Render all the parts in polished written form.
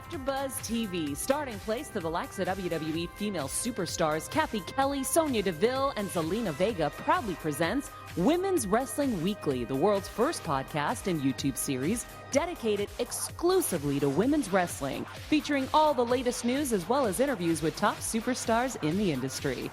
AfterBuzz TV, starting place to the likes of WWE female superstars Cathy, Kelley, Sonya, Deville, and Zelina Vega proudly presents Women's Wrestling Weekly, the world's first podcast and YouTube series dedicated exclusively to women's wrestling, featuring all the latest news as well as interviews with top superstars in the industry.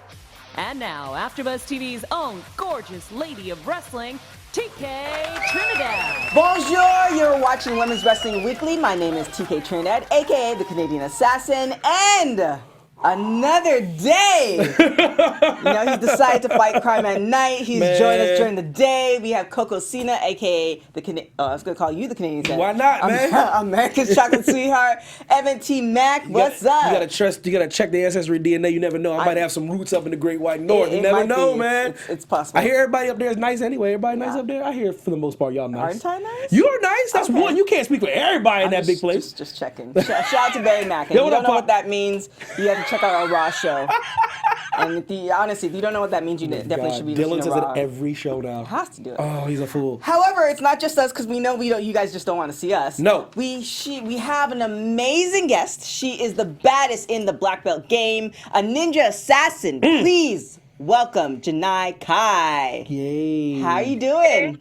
And now, AfterBuzz TV's own gorgeous lady of wrestling, TK Trinidad. Bonjour, you're watching Women's Wrestling Weekly. My name is TK Trinidad, aka the Canadian Assassin, and another day. He's decided to fight crime at night. He's joined us during the day. We have Coco Cena, aka I was gonna call you the Canadian Assassin. Why not, man? America's chocolate sweetheart, Evan Mack. What's up? You gotta check the ancestry DNA. You never know. I might have some roots up in the Great White North. You never know, man. It's possible. I hear everybody up there is nice anyway. Everybody nice up there. I hear for the most part y'all nice. Aren't I nice? You're nice. That's one. You can't speak for everybody in that big place. Just checking. Shout out to Barry Mack. And if you don't know what that means, you have to check out our Raw show. And honestly, if you don't know what that means, you definitely should be listening to Raw. Dylan says it every show now. Has to do it. Oh, he's a fool. However, it's not just us because we know you guys just don't want to see us. No. We have an amazing guest. She is the baddest in the black belt game, a ninja assassin. Please welcome Janai Kai. Yay. How are you doing?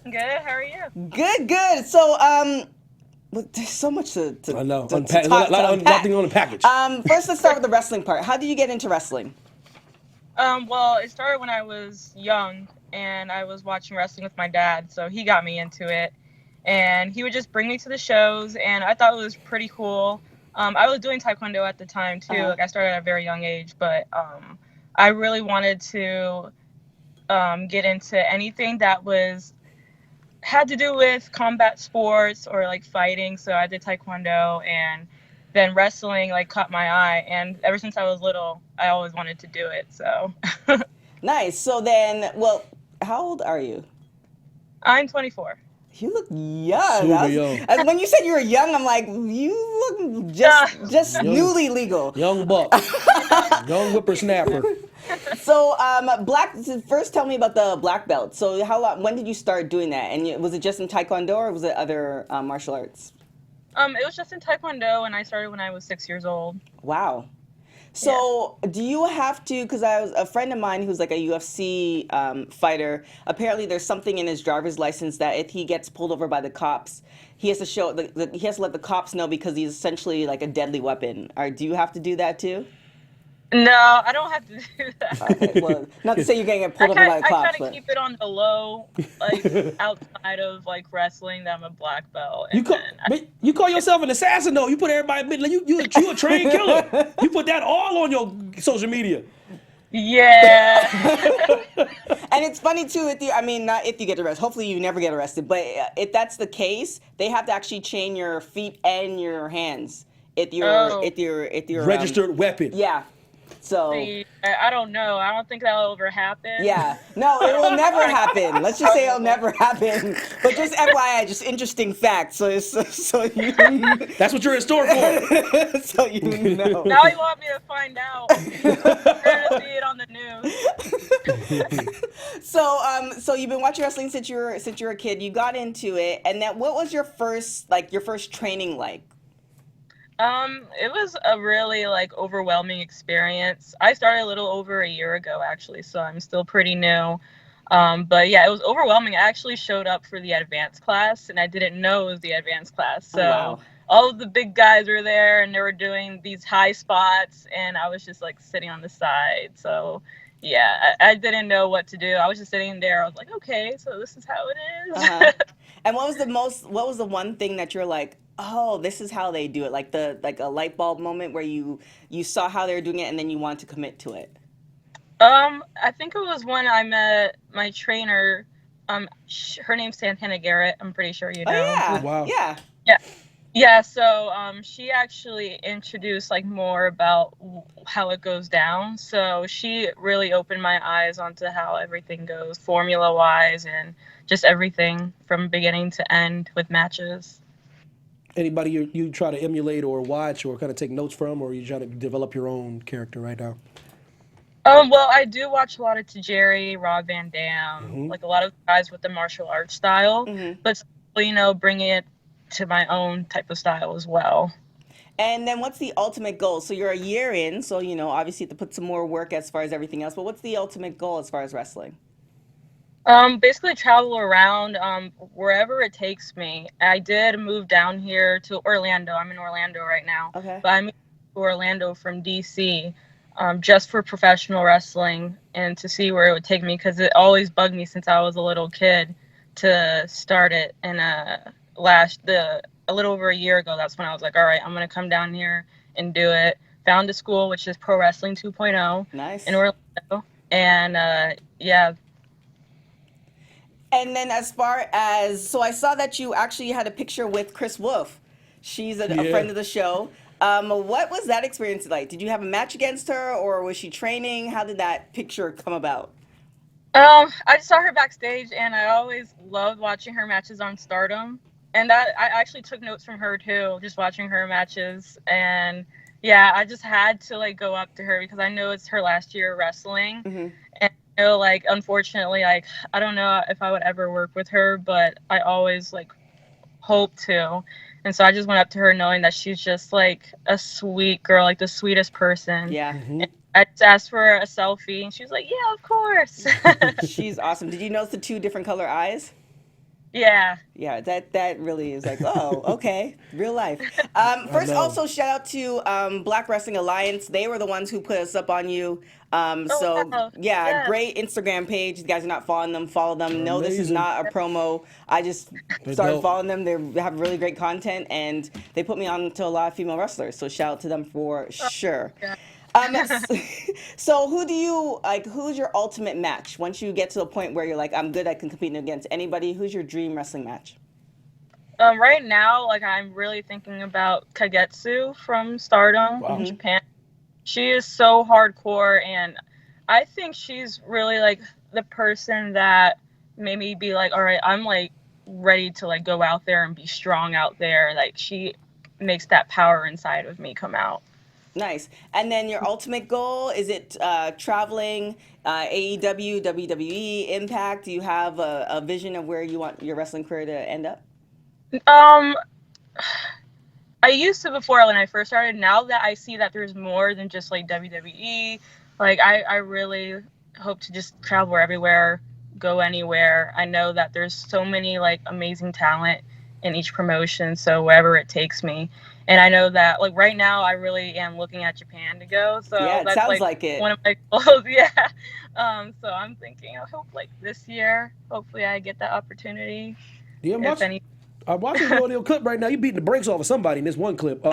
Good. How are you? Good. So, well, there's so much to I know. to Unpack. talk- to Nothing unpack. on the package. First, let's start with the wrestling part. How did you get into wrestling? Well, it started when I was young, and I was watching wrestling with my dad, so he got me into it. And he would just bring me to the shows, and I thought it was pretty cool. I was doing Taekwondo at the time, too. Uh-huh. Like, I started at a very young age, but I really wanted to get into anything that had to do with combat sports or, like, fighting. So I did Taekwondo, and then wrestling, like, caught my eye. And ever since I was little, I always wanted to do it, so. Nice. So then, well, how old are you? I'm 24. You look young. Super young. When you said you were young, I'm like, you look just newly legal. Young buck. Young whippersnapper. So, first tell me about the black belt. So when did you start doing that? And was it just in Taekwondo or was it other martial arts? It was just in Taekwondo, and I started when I was 6 years old. Wow. So do you have to, because I was a friend of mine who's like a UFC fighter, apparently there's something in his driver's license that if he gets pulled over by the cops, he has to he has to let the cops know because he's essentially like a deadly weapon. Or do you have to do that too? No, I don't have to do that. Okay, well, not to say you're going to get pulled over by the cops, I try to keep it on the low, like outside of like wrestling. That I'm a black belt. You call yourself an assassin though. You put everybody. You a trained killer. You put that all on your social media. Yeah. And it's funny too. Not if you get arrested. Hopefully you never get arrested. But if that's the case, they have to actually chain your feet and your hands if you're Registered weapon. Yeah. So I don't know. I don't think that'll ever happen. Yeah. No, it will never happen. Let's just say it'll never happen. But just FYI, just interesting facts. So you. That's what you're in store for. So you know. Now you want me to find out. I'm gonna see it on the news. So you've been watching wrestling since you were a kid. You got into it, and then what was your first training like? It was a really like overwhelming experience. I started a little over a year ago actually, so I'm still pretty new. But yeah, it was overwhelming. I actually showed up for the advanced class and I didn't know it was the advanced class. So all of the big guys were there and they were doing these high spots and I was just like sitting on the side. So yeah, I didn't know what to do. I was just sitting there. I was like, okay, so this is how it is. Uh-huh. And what was the one thing that you're like, oh, this is how they do it? Like a light bulb moment where you saw how they were doing it and then you wanted to commit to it? I think it was when I met my trainer. Her name's Santana Garrett. I'm pretty sure you know. Oh, yeah. Wow. Yeah. Yeah, so she actually introduced like more about how it goes down. So she really opened my eyes onto how everything goes formula-wise and just everything from beginning to end with matches. Anybody you try to emulate or watch or kind of take notes from, or you try to develop your own character right now? Well, I do watch a lot of Tajiri, Rob Van Dam, like a lot of guys with the martial arts style, but bring it to my own type of style as well. And then what's the ultimate goal? So you're a year in, so obviously you have to put some more work as far as everything else. But what's the ultimate goal as far as wrestling? Basically travel around wherever it takes me. I did move down here to Orlando. I'm in Orlando right now. Okay. But I moved to Orlando from DC just for professional wrestling and to see where it would take me, because it always bugged me since I was a little kid to start it. And a little over a year ago, that's when I was like, all right, I'm going to come down here and do it. Found a school, which is Pro Wrestling 2.0. Nice. In Orlando. And yeah. And then as far as, so I saw that you actually had a picture with Chris Wolf. She's a friend of the show. What was that experience like? Did you have a match against her, or was she training? How did that picture come about? I saw her backstage, and I always loved watching her matches on Stardom. And I actually took notes from her too, just watching her matches. And yeah, I just had to like go up to her because I know it's her last year wrestling. Mm-hmm. And like, unfortunately, like, I don't know if I would ever work with her, but I always like hope to. And so I just went up to her knowing that she's just like a sweet girl, like the sweetest person. Yeah. Mm-hmm. I just asked for a selfie, and she was like, yeah, of course. She's awesome. Did you notice the 2 different color eyes? Yeah. Yeah, that really is like, oh, okay, real life. First, also shout out to Black Wrestling Alliance. They were the ones who put us up on you. Wow. Yeah, great Instagram page. You guys are not following them, follow them. No, this is not a promo. I just started following them. They have really great content, and they put me on to a lot of female wrestlers. So shout out to them for sure. Yeah. So who's your ultimate match? Once you get to the point where you're like, I'm good, I can compete against anybody, who's your dream wrestling match? Right now, like, I'm really thinking about Kagetsu from Stardom in Japan. She is so hardcore, and I think she's really like the person that made me be like, all right, I'm like ready to like go out there and be strong out there. Like, she makes that power inside of me come out. Nice. And then your ultimate goal, is it traveling, AEW, WWE, Impact? Do you have a vision of where you want your wrestling career to end up? I used to before when I first started. Now that I see that there's more than just like WWE, like I really hope to just travel everywhere, go anywhere. I know that there's so many like amazing talent in each promotion, so wherever it takes me. And I know that like right now I really am looking at Japan to go. So yeah, it that's sounds like it. One of my goals. Yeah. So I'm thinking, I hope like this year, hopefully I get that opportunity. Yeah, I'm watching the audio clip right now. You beating the brakes off of somebody in this one clip.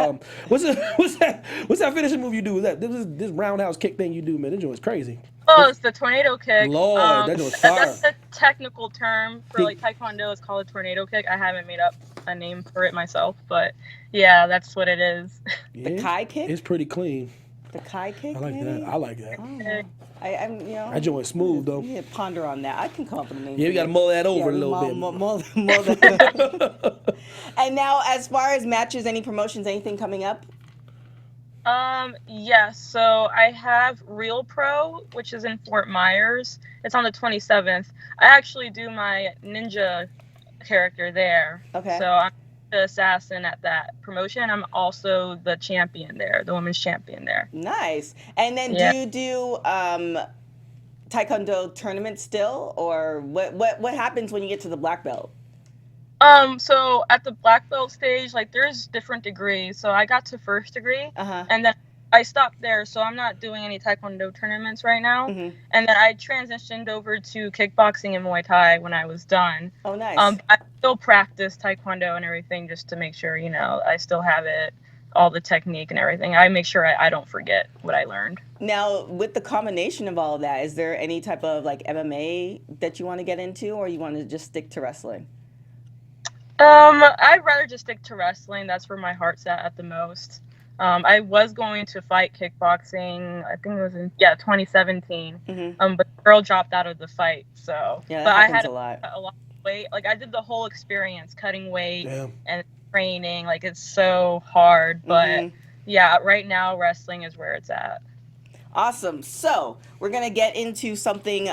What's that finishing move you do? This roundhouse kick thing you do, man? That joint's crazy. Oh, it's the tornado kick. Lord, that joint's fire. That's the technical term for like Taekwondo. It's called a tornado kick. I haven't made up a name for it myself, but yeah, that's what it is. Yeah, the Kai kick? It's pretty clean. The Kai kick? I like maybe? that. I like that. Oh. I'm that joint's smooth though. You need to ponder on that. I can come up with a name. Yeah, we gotta mull that over a little bit. Mull that. And now, as far as matches, any promotions, anything coming up? Yeah, so I have Real Pro, which is in Fort Myers. It's on the 27th. I actually do my ninja character there. Okay. So I'm the assassin at that promotion. I'm also the champion there, the women's champion there. Nice. And then do you do Taekwondo tournaments still, or what happens when you get to the black belt? So at the black belt stage, like there's different degrees. So I got to first degree, and then I stopped there. So I'm not doing any Taekwondo tournaments right now. And then I transitioned over to kickboxing and Muay Thai when I was done. Oh, nice. I still practice Taekwondo and everything just to make sure, I still have it, all the technique and everything. I make sure I don't forget what I learned. Now, with the combination of all of that, is there any type of like MMA that you want to get into, or you want to just stick to wrestling? I'd rather just stick to wrestling. That's where my heart's at the most. I was going to fight kickboxing, I think it was in 2017. But the girl dropped out of the fight, so yeah, but happens I had a lot of weight. Like I did the whole experience, cutting weight and training. Like it's so hard, but yeah, right now wrestling is where it's at. Awesome. So we're going to get into something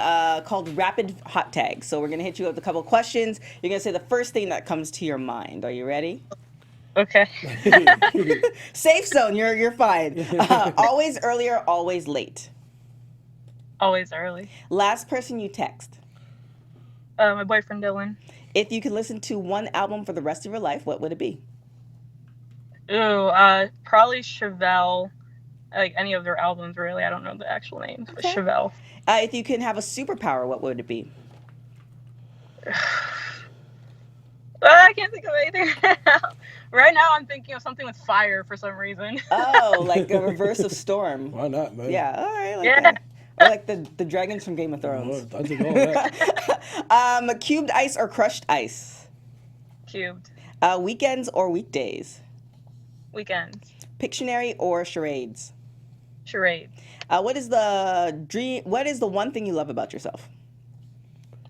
called Rapid Hot Tag. So we're going to hit you with a couple questions. You're going to say the first thing that comes to your mind. Are you ready? Okay. Safe zone. You're fine. Always early or always late? Always early. Last person you text? My boyfriend Dylan. If you could listen to one album for the rest of your life, what would it be? Ooh, probably Chevelle. Like any of their albums, really. I don't know the actual names, but Okay. Chevelle. If you can have a superpower, what would it be? I can't think of anything right now. I'm thinking of something with fire for some reason. Oh, like a reverse of Storm. Why not, man? Yeah, all right, I like Yeah. that. Or like the dragons from Game of Thrones. I think all that. Cubed ice or crushed ice? Cubed. Weekends or weekdays? Weekends. Pictionary or charades? Charade. What is the one thing you love about yourself?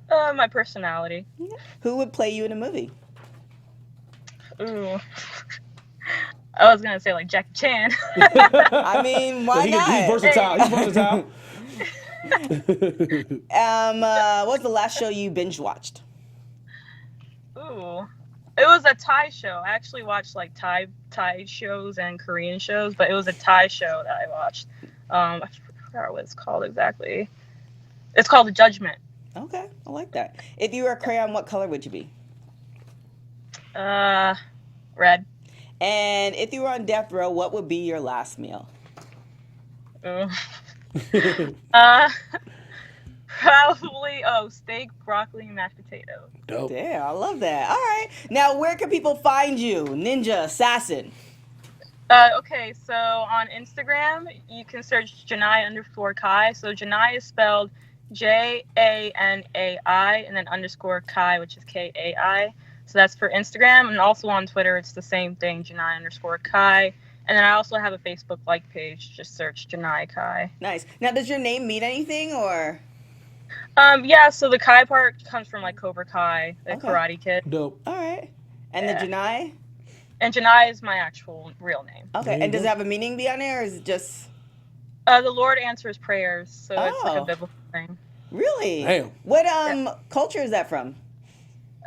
My personality. Who would play you in a movie? Ooh. I was gonna say like Jackie Chan. I mean, why not? He's versatile. He's versatile. What was the last show you binge watched? Ooh. It was a Thai show. I actually watched like Thai shows and Korean shows, but it was a Thai show that I watched. I forgot what it's called exactly. It's called The Judgment. Okay, I like that. If you were a crayon, what color would you be? Red. And if you were on death row, what would be your last meal? Ooh. Probably steak, broccoli, and mashed potatoes. Dope. Damn, I love that. All right. Now, where can people find you, Ninja Assassin? Okay, so on Instagram, you can search Janai_Kai. So Janai is spelled Janai and then _Kai, which is Kai. So that's for Instagram. And also on Twitter, it's the same thing, Janai_Kai. And then I also have a Facebook like page. Just search Janai Kai. Nice. Now, does your name mean anything, or? Yeah, so the Kai part comes from like Cobra Kai, the Okay. Karate Kid. Dope. All right. And Yeah. the Janai? And Janai is my actual real name. Okay. There you And does go. it have a meaning behind it, or is it just? The Lord answers prayers, so it's like Oh. a biblical thing. Really? Damn. What culture is that from?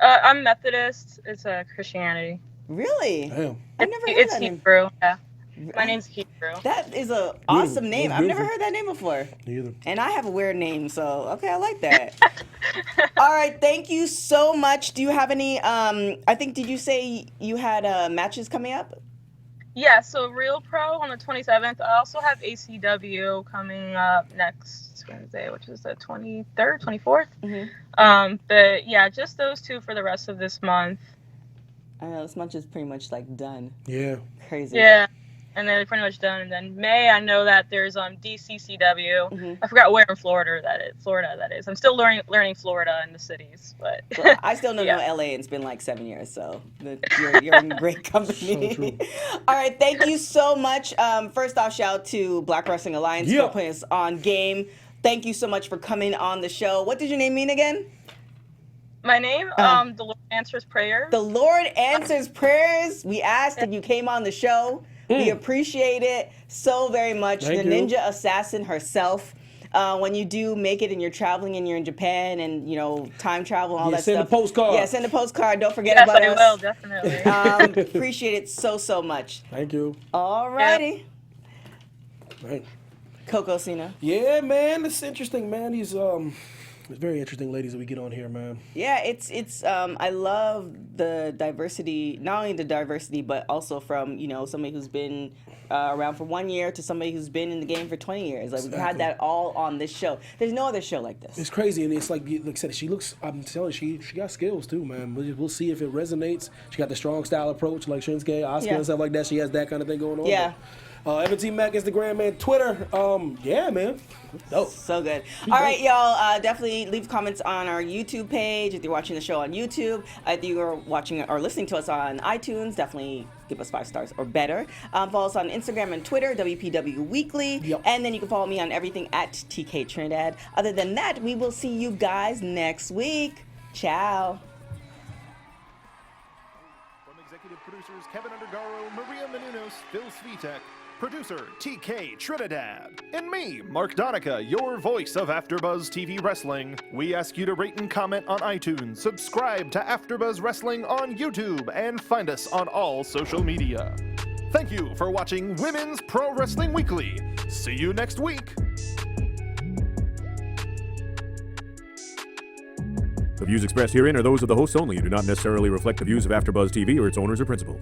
I'm Methodist. It's Christianity. Really? Damn. I've never heard It's that name. Hebrew. Yeah. My name's Hebrew. That is a awesome name. That's I've never beautiful. heard that name before. Neither. And I have a weird name, so okay, I like that. All right, thank you so much. Do you have any? I think did you say you had matches coming up? Yeah, so Real Pro on the 27th. I also have ACW coming up next Wednesday, which is the 23rd, 24th. Mm-hmm. But yeah, just those two for the rest of this month. I know this month is pretty much like done. Yeah. Crazy. Yeah. And then they're pretty much done. And then May, I know that there's DCCW. Mm-hmm. I forgot where in Florida that is. I'm still learning Florida and the cities, but Well, I still don't Yeah. know LA, and it's been like 7 years, so you're in great company. So true. All right, thank you so much. First off, shout out to Black Wrestling Alliance Yeah. for putting us on game. Thank you so much for coming on the show. What did your name mean again? my name, the Lord answers prayers. The Lord answers prayers. We asked and you came on the show. We appreciate it so very much. Thank the you. Ninja Assassin herself. When you do make it and you're traveling and you're in Japan and, time travel and all that send stuff. a postcard. Yeah, send a postcard. Don't forget Yes, about I us. will, definitely. Appreciate it so much. Thank you. All righty. Right. Coco Cena. Yeah, man. It's interesting, man. These it's very interesting ladies that we get on here, man. Yeah, it's I love the diversity, not only the diversity, but also from, somebody who's been around for 1 year to somebody who's been in the game for 20 years. Like, we've had Exactly. that all on this show. There's no other show like this. It's crazy, and it's like I said, I'm telling you, she got skills too, man. We'll see if it resonates. She got the strong style approach, like Shinsuke, Asuka, Yeah. and stuff like that. She has that kind of thing going on. Yeah. Evan T. Mack, Instagram, man, Twitter. Yeah, man. Dope. So good. All right, y'all. Definitely leave comments on our YouTube page if you're watching the show on YouTube. If you are watching or listening to us on iTunes, definitely give us 5 stars or better. Follow us on Instagram and Twitter, WPW Weekly. Yep. And then you can follow me on everything at TK Trinidad. Other than that, we will see you guys next week. Ciao. From executive producers Kevin Undergaro, Maria Menounos, Phil Svitek, producer TK Trinidad, and me, Mark Donica, your voice of AfterBuzz TV Wrestling. We ask you to rate and comment on iTunes, subscribe to AfterBuzz Wrestling on YouTube, and find us on all social media. Thank you for watching Women's Pro Wrestling Weekly. See you next week. The views expressed herein are those of the hosts only and do not necessarily reflect the views of AfterBuzz TV or its owners or principals.